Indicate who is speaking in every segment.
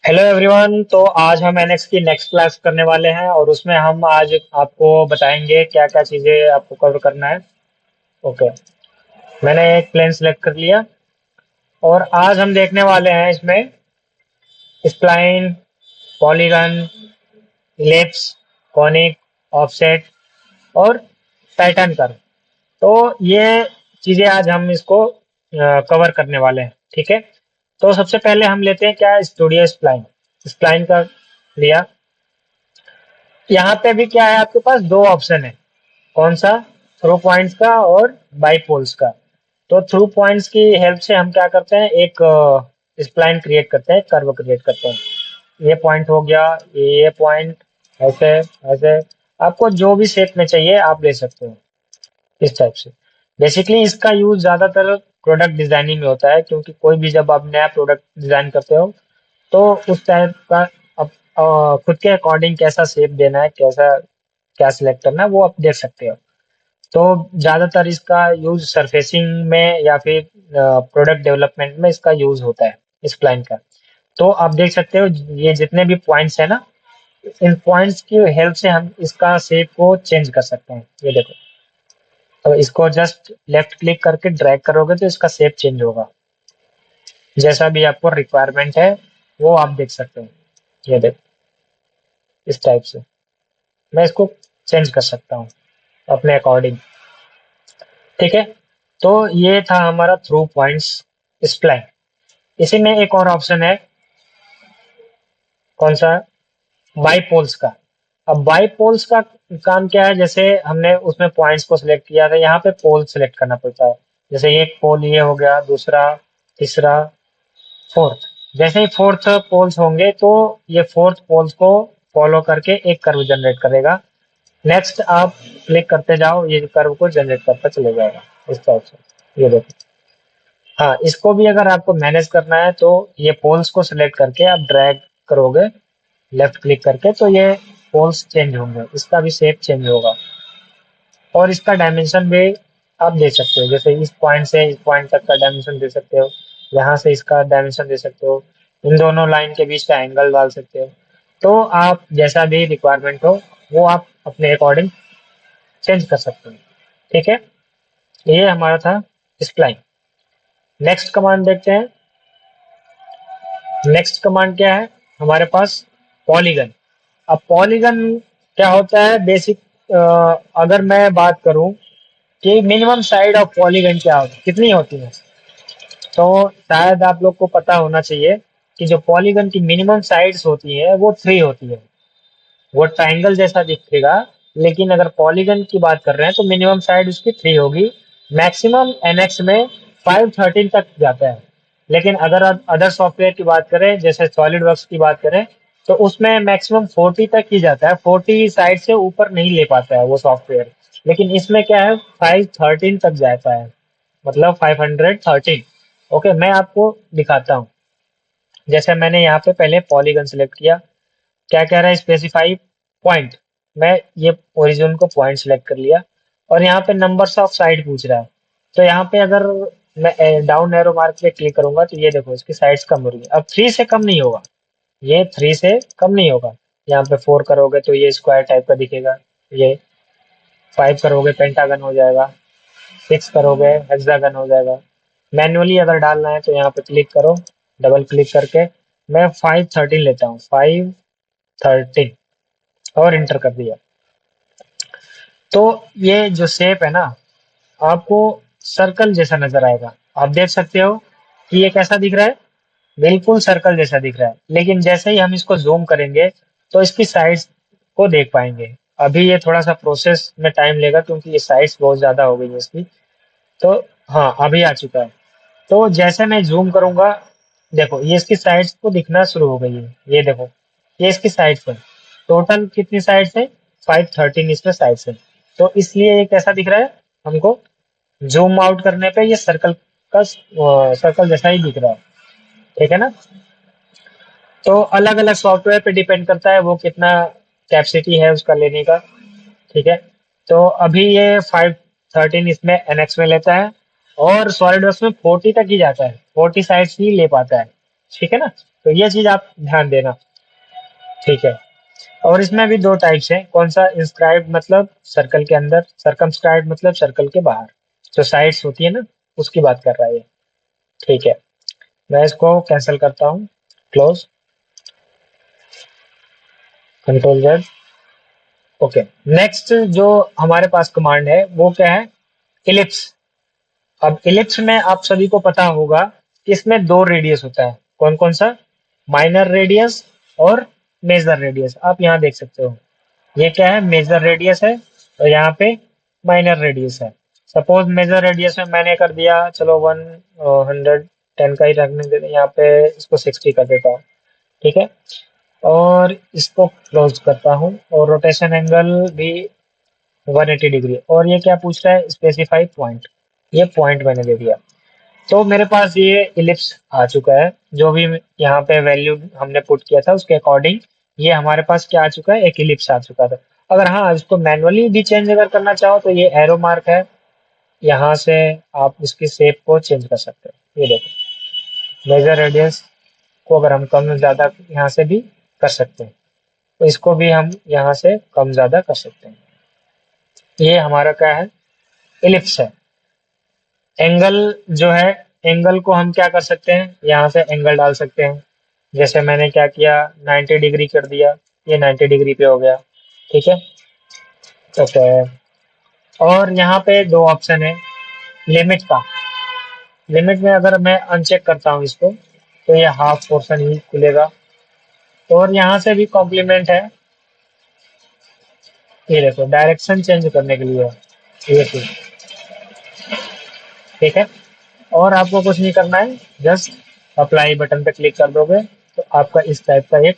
Speaker 1: Hello everyone. तो आज हम एनएक्स की नेक्स्ट क्लास करने वाले हैं और उसमें हम आज आपको बताएंगे क्या क्या चीज़ें आपको कवर करना है। ओके, मैंने एक प्लेन सेलेक्ट कर लिया और आज हम देखने वाले हैं इसमें spline, polygon, ellipse, conic, offset और पैटर्न कर्व। तो ये चीज़ें आज हम इसको कवर करने वाले हैं। ठीक है, तो सबसे पहले हम लेते हैं क्या, स्टूडियो स्प्लाइन। स्प्लाइन का लिया। यहाँ पे भी क्या है, आपके पास दो ऑप्शन है। कौन सा? थ्रू पॉइंट्स का और बाईपोल्स का। तो थ्रू पॉइंट्स की हेल्प से हम क्या करते हैं, एक स्प्लाइन क्रिएट करते हैं, कर्व क्रिएट करते हैं। ये पॉइंट हो गया, ये पॉइंट, ऐसे ऐसे। आपको जो भी शेप में चाहिए आप ले सकते हो इस टाइप से। बेसिकली इसका यूज ज्यादातर प्रोडक्ट डिजाइनिंग में होता है, क्योंकि कोई भी जब आप नया प्रोडक्ट डिजाइन करते हो तो उस टाइप का अब खुद के अकॉर्डिंग कैसा शेप देना है, कैसा क्या सिलेक्ट करना है, वो आप देख सकते हो। तो ज्यादातर इसका यूज सरफेसिंग में या फिर प्रोडक्ट डेवलपमेंट में इसका यूज होता है, इस क्लाइंट का। तो आप देख सकते हो ये जितने भी पॉइंट्स है ना, इन पॉइंट्स की हेल्प से हम इसका शेप को चेंज कर सकते हैं। ये देखो, तो इसको जस्ट लेफ्ट क्लिक करके ड्रैग करोगे तो इसका शेप चेंज होगा। जैसा भी आपको रिक्वायरमेंट है वो आप देख सकते हो। ये देखो, इस टाइप से मैं इसको चेंज कर सकता हूँ अपने अकॉर्डिंग। ठीक है, तो ये था हमारा थ्रू पॉइंट्स स्प्लाइन। इसी में एक और ऑप्शन है, कौन सा? बाईपोल्स का। अब बाईपोल्स का काम क्या है, जैसे हमने उसमें पॉइंट्स को सिलेक्ट किया था, यहाँ पे पोल सिलेक्ट करना पड़ता है। जैसे एक पोल ये हो गया, दूसरा, तीसरा, फोर्थ। जैसे ही फोर्थ पोल्स होंगे तो ये फोर्थ पोल्स को फॉलो करके एक कर्व जनरेट करेगा। नेक्स्ट आप क्लिक करते जाओ, ये कर्व को जनरेट करता चले जाएगा इस टाइप से। ये देखो। हाँ, इसको भी अगर आपको मैनेज करना है तो ये पोल्स को सिलेक्ट करके आप ड्रैग करोगे लेफ्ट क्लिक करके, तो ये पोल्स चेंज होंगे, इसका भी शेप चेंज होगा। और इसका डायमेंशन भी आप दे सकते हो, जैसे इस पॉइंट से इस पॉइंट तक का डायमेंशन दे सकते हो, यहाँ से इसका डायमेंशन दे सकते हो, इन दोनों लाइन के बीच का एंगल डाल सकते हो। तो आप जैसा भी रिक्वायरमेंट हो वो आप अपने अकॉर्डिंग चेंज कर सकते हो। ठीक है, ये हमारा था स्प्लाइन। नेक्स्ट कमांड देखते हैं। नेक्स्ट कमांड क्या है हमारे पास? पॉलीगन। अब पॉलीगन क्या होता है बेसिक, अगर मैं बात करूं कि मिनिमम साइड ऑफ पॉलीगन क्या होती, कितनी होती है, तो शायद आप लोग को पता होना चाहिए कि जो पॉलीगन की मिनिमम साइड्स होती है वो 3 होती है। वो ट्रायंगल जैसा दिखेगा, लेकिन अगर पॉलीगन की बात कर रहे हैं तो मिनिमम साइड उसकी 3 होगी। मैक्सिमम एनएक्स में 513 तक जाता है। लेकिन अगर आप अदर सॉफ्टवेयर की बात करें, जैसे सॉलिड वर्क्स की बात करें, तो उसमें मैक्सिमम 40 तक ही जाता है, 40 साइड से ऊपर नहीं ले पाता है वो सॉफ्टवेयर। लेकिन इसमें क्या है, 513 तक जाता है, मतलब 513। ओके, मैं आपको दिखाता हूँ। जैसे मैंने यहाँ पे पहले पॉलीगन सेलेक्ट किया, क्या कह रहा है, स्पेसिफाई पॉइंट। मैं ये ओरिजिन को पॉइंट सेलेक्ट कर लिया और यहाँ पे नंबर्स ऑफ साइड पूछ रहा है। तो यहाँ पे अगर मैं डाउन एरो मार्क पे क्लिक करूंगा तो ये देखो इसकी साइड्स कम हो रही है। अब 3 से कम नहीं होगा, ये 3 से कम नहीं होगा। यहाँ पे 4 करोगे तो ये स्क्वायर टाइप का दिखेगा, ये 5 करोगे पेंटागन हो जाएगा, 6 करोगे हेक्सागन हो जाएगा। मैन्युअली अगर डालना है तो यहाँ पे क्लिक करो, डबल क्लिक करके मैं 513 लेता हूँ, 513, और इंटर कर दिया। तो ये जो शेप है ना, आपको सर्कल जैसा नजर आएगा। आप देख सकते हो कि ये कैसा दिख रहा है, बिल्कुल सर्कल जैसा दिख रहा है। लेकिन जैसे ही हम इसको जूम करेंगे तो इसकी साइड्स को देख पाएंगे। अभी ये थोड़ा सा प्रोसेस में टाइम लेगा क्योंकि ये साइड्स बहुत ज्यादा हो गई है इसकी। तो हाँ, अभी आ चुका है। तो जैसे मैं जूम करूंगा, देखो ये इसकी साइड्स को दिखना शुरू हो गई है। ये देखो, ये इसकी साइड्स है। टोटल कितनी साइड्स है? 513 इसमें साइड्स है। तो इसलिए ये कैसा दिख रहा है हमको, जूम आउट करने पे ये सर्कल का सर्कल जैसा ही दिख रहा है। ठीक है ना? तो अलग अलग सॉफ्टवेयर पे डिपेंड करता है वो कितना कैपेसिटी है उसका लेने का। ठीक है, तो अभी ये 513 इसमें एनएक्स में लेता है और सॉलिडवर्क्स में 40 तक ही जाता है, 40 साइड्स ही ले पाता है। ठीक है ना? तो ये चीज आप ध्यान देना, ठीक है। और इसमें भी दो टाइप्स हैं, कौन सा, इंस्क्राइब्ड मतलब सर्कल के अंदर, सरकमस्क्राइब्ड मतलब सर्कल के बाहर, जो साइड्स होती है ना, उसकी बात कर रहा है ये, ठीक है। मैं इसको कैंसिल करता हूँ, close, control Z, okay. Next जो हमारे पास कमांड है वो क्या है, इलिप्स। अब इलिप्स में आप सभी को पता होगा कि इसमें दो रेडियस होता है, कौन कौन सा, माइनर रेडियस और मेजर रेडियस। आप यहाँ देख सकते हो, ये क्या है, मेजर रेडियस है, और यहाँ पे माइनर रेडियस है। सपोज मेजर रेडियस में मैंने कर दिया, चलो 110 का ही रखने देते, यहाँ पे इसको 60 कर देता हूँ, ठीक है। और इसको क्लोज करता हूँ, और रोटेशन एंगल भी 180 डिग्री। और ये क्या पूछ रहा है, स्पेसिफाई पॉइंट, ये पॉइंट मैंने दे दिया। तो मेरे पास ये इलिप्स आ चुका है, जो भी यहाँ पे वैल्यू हमने पुट किया था उसके अकॉर्डिंग ये हमारे पास क्या आ चुका है, एक इलिप्स आ चुका था। अगर हाँ इसको मैनुअली भी चेंज अगर करना चाहो तो ये एरो मार्क है, यहाँ से आप इसकी शेप को चेंज कर सकते हो। ये देखो, मेजर रेडियस को अगर हम कम ज्यादा यहाँ से भी कर सकते हैं, तो इसको भी हम यहाँ से कम ज्यादा कर सकते हैं। ये हमारा क्या है, इलिप्स है। एंगल जो है, एंगल को हम क्या कर सकते हैं, यहाँ से एंगल डाल सकते हैं। जैसे मैंने क्या किया, 90 डिग्री कर दिया, ये 90 डिग्री पे हो गया, ठीक है, ओके। और यहाँ पे दो ऑप्शन है लिमिट का। लिमिट में अगर मैं अनचेक करता हूँ इसको, तो ये हाफ पोर्शन ही खुलेगा। और यहाँ से भी कॉम्प्लीमेंट है, ये देखो डायरेक्शन चेंज करने के लिए है, ये चीज, ठीक है। और आपको कुछ नहीं करना है, जस्ट अप्लाई बटन पे क्लिक कर दोगे तो आपका इस टाइप का एक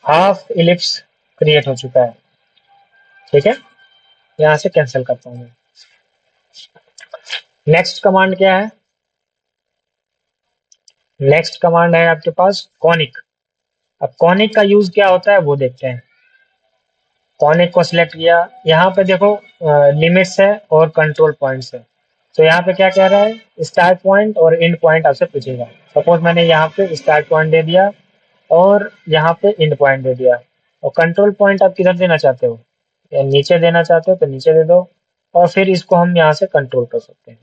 Speaker 1: हाफ इलिप्स क्रिएट हो चुका है, ठीक है। यहाँ से कैंसिल करता हूँ मैं। नेक्स्ट कमांड क्या है, नेक्स्ट कमांड है आपके पास कॉनिक। अब कॉनिक का यूज क्या होता है वो देखते हैं। कॉनिक को सिलेक्ट किया, यहाँ पे देखो लिमिट्स है और कंट्रोल पॉइंट्स है। तो यहाँ पे क्या कह रहा है, स्टार्ट पॉइंट और एंड पॉइंट आपसे पूछेगा। सपोज मैंने यहाँ पे स्टार्ट पॉइंट दे दिया और यहाँ पे एंड पॉइंट दे दिया। और कंट्रोल पॉइंट आप किधर देना चाहते हो, या नीचे देना चाहते हो तो नीचे दे दो। और फिर इसको हम यहाँ से कंट्रोल कर सकते हैं,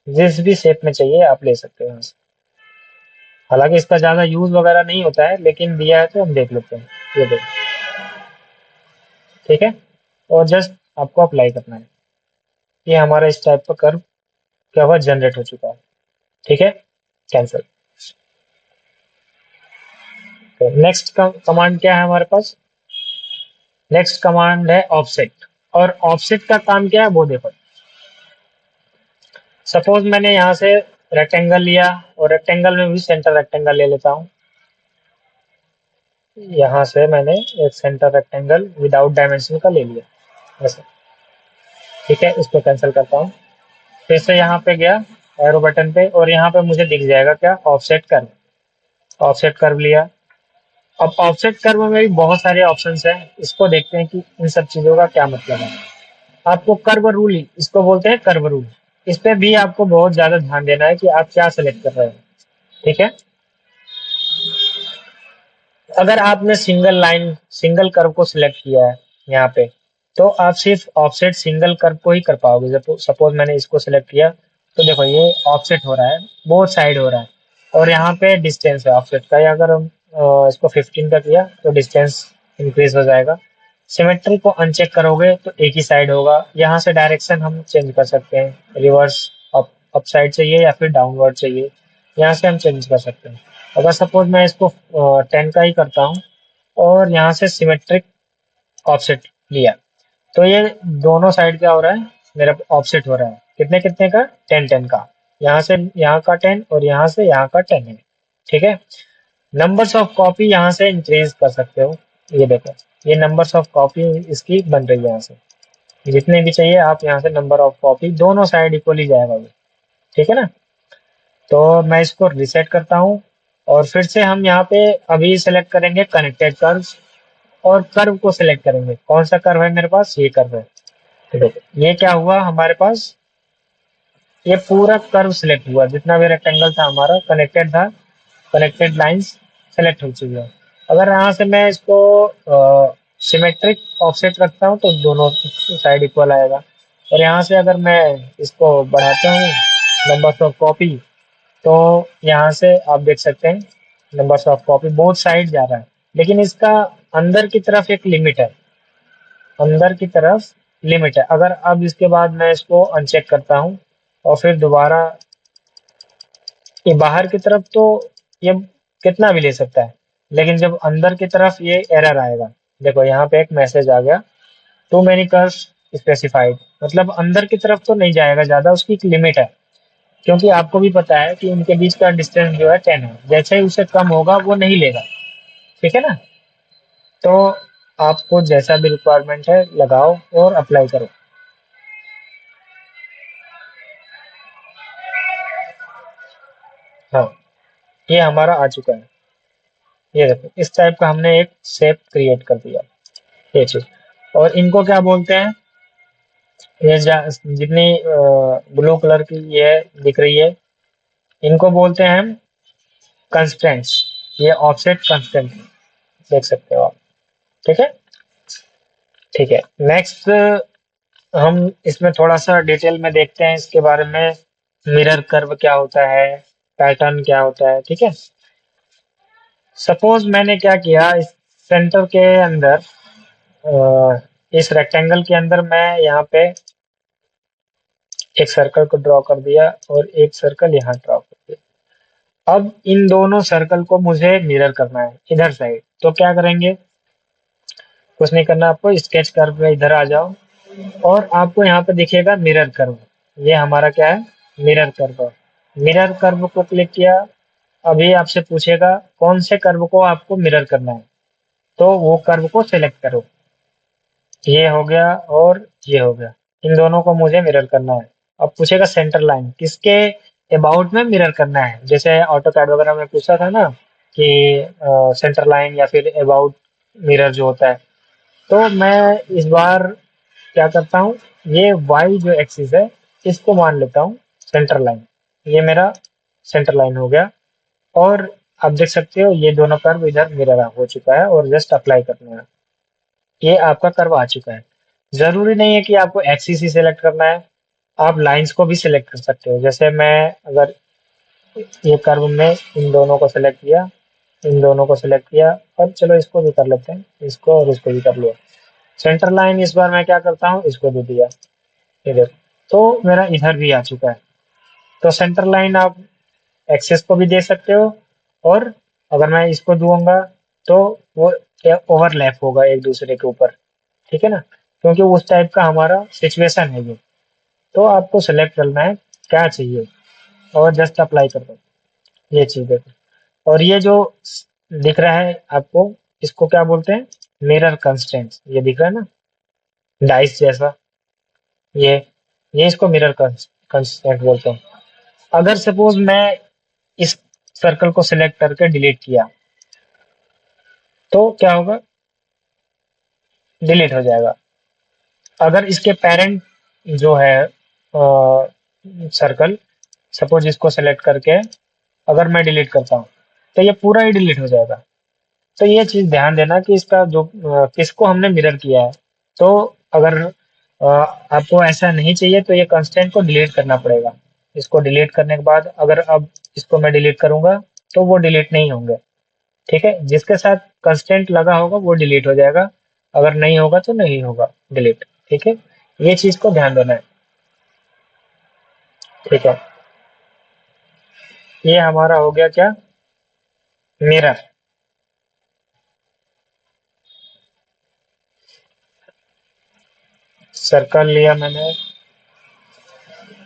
Speaker 1: जिस भी शेप में चाहिए आप ले सकते हो यहाँ से। हालांकि इसका ज्यादा यूज वगैरह नहीं होता है, लेकिन दिया है तो हम देख लेते हैं। ये देखो, ठीक है। और जस्ट आपको अप्लाई करना है, ये हमारा इस टाइप का कर्व क्या हुआ, जनरेट हो चुका है, ठीक है। कैंसिल। तो नेक्स्ट कमांड क्या है हमारे पास, नेक्स्ट कमांड है ऑफसेट। और ऑफसेट का काम क्या है वो देखो। सपोज मैंने यहाँ से रेक्टेंगल लिया, और रेक्टेंगल में भी सेंटर रेक्टेंगल ले लेता हूँ। यहाँ से मैंने एक सेंटर रेक्टेंगल विदाउट डायमेंशन का ले लिया ऐसे, ठीक है। इसको कैंसिल करता हूँ, फिर से यहाँ पे गया एरो बटन पे, और यहाँ पे मुझे दिख जाएगा क्या, ऑफसेट कर्व। ऑफसेट कर्व लिया। अब ऑफसेट कर्व में भी बहुत सारे ऑप्शंस हैं, इसको देखते हैं कि इन सब चीजों का क्या मतलब है। आपको कर्व रूल, इसको बोलते हैं कर्व रूल। इस पे भी आपको बहुत ज्यादा ध्यान देना है कि आप क्या सेलेक्ट कर रहे हो, ठीक है। अगर आपने सिंगल लाइन सिंगल कर्व को सिलेक्ट किया है यहाँ पे, तो आप सिर्फ ऑफसेट सिंगल कर्व को ही कर पाओगे। सपोज मैंने इसको सिलेक्ट किया, तो देखो ये ऑफसेट हो रहा है, बोथ साइड हो रहा है। और यहाँ पे डिस्टेंस है ऑफसेट का, या अगर हम इसको 15 का किया तो डिस्टेंस इंक्रीज हो जाएगा। सिमेट्री को अनचेक करोगे तो एक ही साइड होगा। यहाँ से डायरेक्शन हम चेंज कर सकते हैं, रिवर्स अप साइड चाहिए या फिर डाउनवर्ड चाहिए, यहाँ से हम चेंज कर सकते हैं। अगर सपोज मैं इसको 10 का ही करता हूँ, और यहाँ से सिमेट्रिक ऑफसेट लिया, तो ये दोनों साइड क्या हो रहा है, मेरा ऑफसेट हो रहा है कितने कितने का, 10 10 का। यहाँ से यहाँ का 10 और यहाँ से यहाँ का 10 है, ठीक है। नंबर्स ऑफ कॉपी यहाँ से इंक्रीज कर सकते हो। ये देखो, ये नंबर्स ऑफ कॉपी इसकी बन रही है, यहाँ से जितने भी चाहिए आप यहाँ से नंबर ऑफ कॉपी, दोनों साइड इक्वली जाएगा ये, ठीक है ना। तो मैं इसको रिसेट करता हूँ, और फिर से हम यहाँ पे अभी सेलेक्ट करेंगे कनेक्टेड कर्व, और कर्व को सिलेक्ट करेंगे। कौन सा कर्व है मेरे पास, ये कर्व है, ठीक है। ये क्या हुआ हमारे पास, ये पूरा कर्व सिलेक्ट हुआ, जितना भी रेक्टेंगल था हमारा कनेक्टेड था, कनेक्टेड लाइंस सेलेक्ट हो चुकी है। अगर यहाँ से मैं इसको सिमेट्रिक ऑफसेट रखता हूँ तो दोनों साइड इक्वल आएगा। और यहाँ से अगर मैं इसको बढ़ाता हूँ नंबर्स ऑफ कॉपी, तो यहाँ से आप देख सकते हैं numbers of copy both side जा रहा है। लेकिन इसका अंदर की तरफ एक लिमिट है, अंदर की तरफ लिमिट है। अगर अब इसके बाद मैं इसको अनचेक करता हूँ और फिर दोबारा ये बाहर की तरफ, तो ये कितना भी ले सकता है, लेकिन जब अंदर की तरफ ये एरर आएगा। देखो यहाँ पे एक मैसेज आ गया, टू मेनी कर्व्स स्पेसिफाइड, मतलब अंदर की तरफ तो नहीं जाएगा ज़्यादा, उसकी एक लिमिट है। क्योंकि आपको भी पता है कि इनके बीच का डिस्टेंस जो है 10 है, जैसे ही उससे कम होगा वो नहीं लेगा। ठीक है ना? तो आपको जैसा भी रिक्वायरमेंट है लगाओ और अप्लाई करो। हाँ, ये हमारा आ चुका है। ये देखो इस टाइप का हमने एक शेप क्रिएट कर दिया, ये चीज। और इनको क्या बोलते हैं, ये जितनी ब्लू कलर की ये दिख रही है, इनको बोलते हैं हम कंस्ट्रेंट्स। ये ऑफसेट कंस्ट्रेंट देख सकते हो आप। ठीक है, ठीक है। नेक्स्ट हम इसमें थोड़ा सा डिटेल में देखते हैं इसके बारे में। मिरर कर्व क्या होता है, पैटर्न क्या होता है। ठीक है, सपोज मैंने क्या किया, इस सेंटर के अंदर इस रेक्टेंगल के अंदर मैं यहाँ पे एक सर्कल को ड्रॉ कर दिया और एक सर्कल यहाँ ड्रॉ कर दिया। अब इन दोनों सर्कल को मुझे मिरर करना है इधर साइड। तो क्या करेंगे, कुछ नहीं करना आपको, स्केच कर्व में इधर आ जाओ और आपको यहाँ पे दिखेगा मिरर कर्व। ये हमारा क्या है, मिरर कर्व। मिरर कर्व को क्लिक किया। अभी आपसे पूछेगा कौन से कर्व को आपको मिरर करना है, तो वो कर्व को सिलेक्ट करो। ये हो गया और ये हो गया, इन दोनों को मुझे मिरर करना है। अब पूछेगा सेंटर लाइन किसके अबाउट में मिरर करना है, जैसे ऑटो कैड वगैरह में पूछा था ना कि सेंटर लाइन या फिर अबाउट मिरर जो होता है। तो मैं इस बार क्या करता हूँ, ये वाई जो एक्सिस है इसको मान लेता हूँ सेंटर लाइन। ये मेरा सेंटर लाइन हो गया। और आप देख सकते हो ये दोनों कर्व इधर मिरर हो चुका है और जस्ट अप्लाई करना है। ये आपका कर्व आ चुका है। जरूरी नहीं है कि आपको एक्सिस ही सिलेक्ट करना है, आप लाइंस को भी सिलेक्ट कर सकते हो। जैसे मैं अगर ये कर्व में इन दोनों को सिलेक्ट किया, इन दोनों को सिलेक्ट किया, और चलो इसको भी कर लेते हैं, इसको और इसको भी कर लिया। सेंटर लाइन इस बार मैं क्या करता हूँ, इसको दे दिया इधर, तो मेरा इधर भी आ चुका है। तो सेंटर लाइन आप एक्सेस को भी दे सकते हो, और अगर मैं इसको दूंगा तो वो ओवरलैप होगा एक दूसरे के ऊपर। ठीक है ना, क्योंकि उस टाइप का हमारा सिचुएशन है ये। तो आपको सेलेक्ट करना है क्या चाहिए और जस्ट अप्लाई कर दो, ये चीज देखो। और ये जो दिख रहा है आपको, इसको क्या बोलते हैं, मिरर कंस्ट्रेंट्स। ये दिख रहा है ना डाइस जैसा, ये ये इसको मिरर कंस्ट्रेंट बोलते हैं। अगर सपोज मैं इस सर्कल को सिलेक्ट करके डिलीट किया तो क्या होगा, डिलीट हो जाएगा। अगर इसके पेरेंट जो है सर्कल, सपोज इसको सेलेक्ट करके अगर मैं डिलीट करता हूँ तो ये पूरा ही डिलीट हो जाएगा। तो ये चीज ध्यान देना कि इसका जो किसको हमने मिरर किया है। तो अगर आपको ऐसा नहीं चाहिए तो ये कंस्टेंट को डिलीट करना पड़ेगा। इसको डिलीट करने के बाद अगर अब इसको मैं डिलीट करूंगा तो वो डिलीट नहीं होंगे। ठीक है, जिसके साथ कंस्टेंट लगा होगा वो डिलीट हो जाएगा, अगर नहीं होगा तो नहीं होगा डिलीट। ठीक है, ये चीज को ध्यान देना है। ठीक है, ये हमारा हो गया क्या, मिरर। सर्कल लिया मैंने,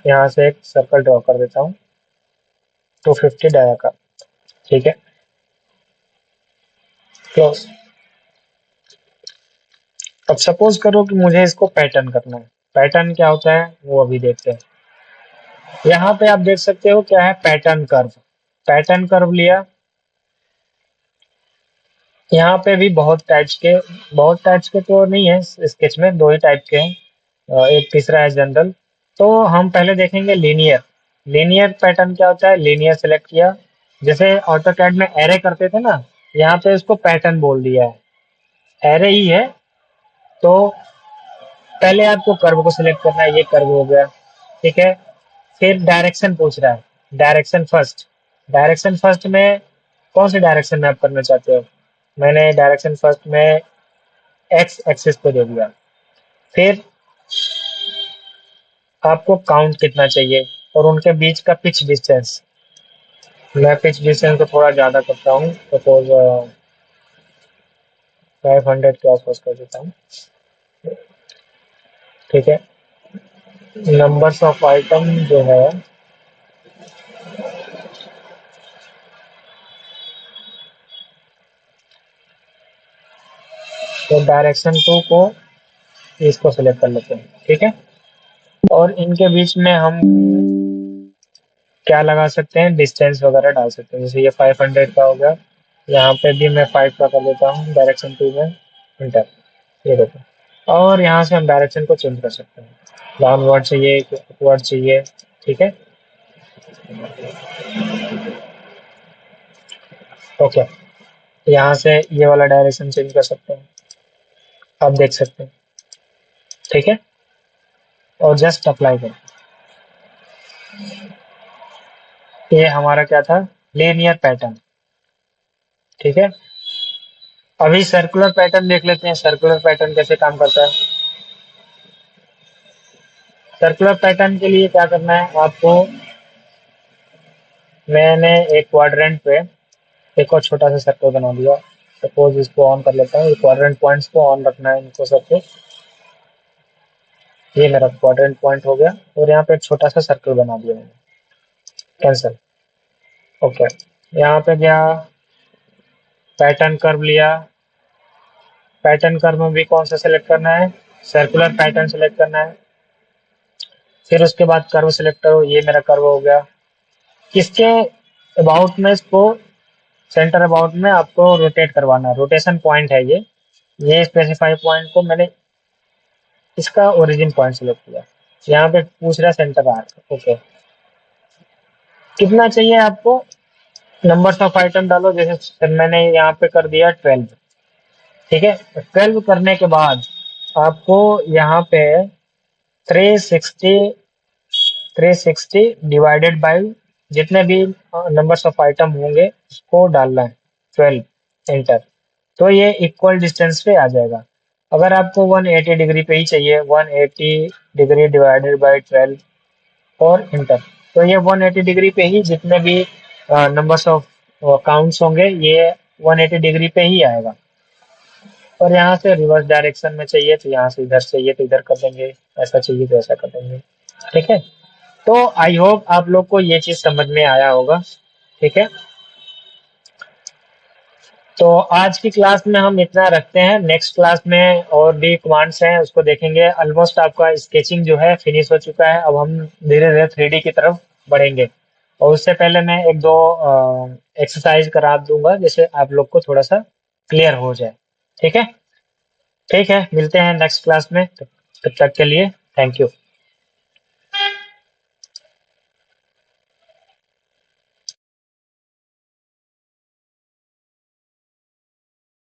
Speaker 1: यहाँ से एक सर्कल ड्रॉ कर देता हूँ 250 डाया का। ठीक है, क्लोज। अब सपोज करो कि मुझे इसको पैटर्न करना है। पैटर्न क्या होता है वो अभी देखते हैं। यहाँ पे आप देख सकते हो क्या है, पैटर्न कर्व। पैटर्न कर्व लिया, यहाँ पे भी बहुत टाइप्स के तो नहीं है स्केच में, दो ही टाइप के हैं, एक तीसरा है जनरल। तो हम पहले देखेंगे लीनियर। लीनियर पैटर्न क्या होता है, लीनियर सेलेक्ट किया, जैसे ऑटो कैड में एरे करते थे ना, यहाँ पे इसको पैटर्न बोल दिया है, एरे ही है। तो पहले आपको कर्व को सिलेक्ट करना है, ये कर्व हो गया, ठीक है। फिर डायरेक्शन पूछ रहा है, डायरेक्शन फर्स्ट में कौन से डायरेक्शन में आप करना चाहते हो। मैंने डायरेक्शन फर्स्ट में एक्स एक्सिस पे दे दिया। फिर आपको काउंट कितना चाहिए और उनके बीच का पिच डिस्टेंस। मैं पिच डिस्टेंस को थोड़ा ज़्यादा करता हूँ, सपोज 500 के आसपास कर देता हूँ, ठीक है। नंबर्स ऑफ आइटम जो है, तो डायरेक्शन टू को इसको सिलेक्ट कर लेते हैं, ठीक है। और इनके बीच में हम क्या लगा सकते हैं, डिस्टेंस वगैरह डाल सकते हैं। जैसे ये 500 का हो गया, यहाँ पे भी मैं 5 का कर देता हूँ डायरेक्शन टू में, इंटर, ये देखो। और यहाँ से हम डायरेक्शन को चेंज कर सकते हैं, डाउनवर्ड चाहिए कि अपवर्ड चाहिए, ठीक है, ओके। यहाँ से ये वाला डायरेक्शन चेंज कर सकते हैं, आप देख सकते हैं, ठीक है। और जस्ट अप्लाई करें। ये हमारा क्या था, लीनियर पैटर्न, ठीक है। अभी सर्कुलर पैटर्न देख लेते हैं, सर्कुलर पैटर्न कैसे काम करता है। सर्कुलर पैटर्न के लिए क्या करना है आपको, मैंने एक क्वाड्रेंट पे एक और छोटा सा सर्कल बना दिया। सपोज इसको ऑन कर लेता हूँ, क्वाड्रेंट पॉइंट्स को ऑन रखना है इनको सबको। ये मेरा क्वाड्रेंट पॉइंट हो गया और यहाँ पे एक छोटा सा सर्कल बना दिया मैंने, कैंसिल, ओके। यहाँ पे गया, पैटर्न कर्व लिया, पैटर्न कर्व में भी कौन सा सेलेक्ट करना है, सर्कुलर पैटर्न सेलेक्ट करना है। फिर उसके बाद कर्व सेलेक्ट करो, ये मेरा कर्व हो गया। किसके अबाउट में इसको, सेंटर अबाउट में आपको रोटेट करवाना है, रोटेशन पॉइंट है ये स्पेसिफाई पॉइंट को मैंने इसका ओरिजिन पॉइंट सेलेक्ट किया। यहाँ पे पूछ रहा है सेंटर आर्क, ओके। कितना चाहिए आपको, नंबर्स ऑफ आइटम डालो, जैसे मैंने यहाँ पे कर दिया 12, ठीक है। 12 करने के बाद आपको यहाँ पे 360 360 डिवाइडेड बाई जितने भी नंबर्स ऑफ आइटम होंगे उसको डालना है, 12, एंटर। तो ये इक्वल डिस्टेंस पे आ जाएगा। अगर आपको 180 डिग्री पे ही चाहिए, 180 डिग्री डिवाइडेड बाई 12 और इंटर। तो ये 180 डिग्री पे ही जितने भी नंबर्स ऑफ काउंट्स होंगे ये 180 डिग्री पे ही आएगा। और यहाँ से रिवर्स डायरेक्शन में चाहिए तो यहाँ से इधर चाहिए तो इधर कर देंगे, ऐसा चाहिए तो ऐसा कर देंगे, ठीक है। तो आई होप आप लोग को ये चीज समझ में आया होगा, ठीक है। तो आज की क्लास में हम इतना रखते हैं, नेक्स्ट क्लास में और भी कमांड्स हैं उसको देखेंगे। ऑलमोस्ट आपका स्केचिंग जो है फिनिश हो चुका है, अब हम धीरे धीरे 3D की तरफ बढ़ेंगे। और उससे पहले मैं एक दो एक्सरसाइज करा दूंगा जिससे आप लोग को थोड़ा सा क्लियर हो जाए, ठीक है। ठीक है, मिलते हैं नेक्स्ट क्लास में, तब तक के लिए थैंक यू।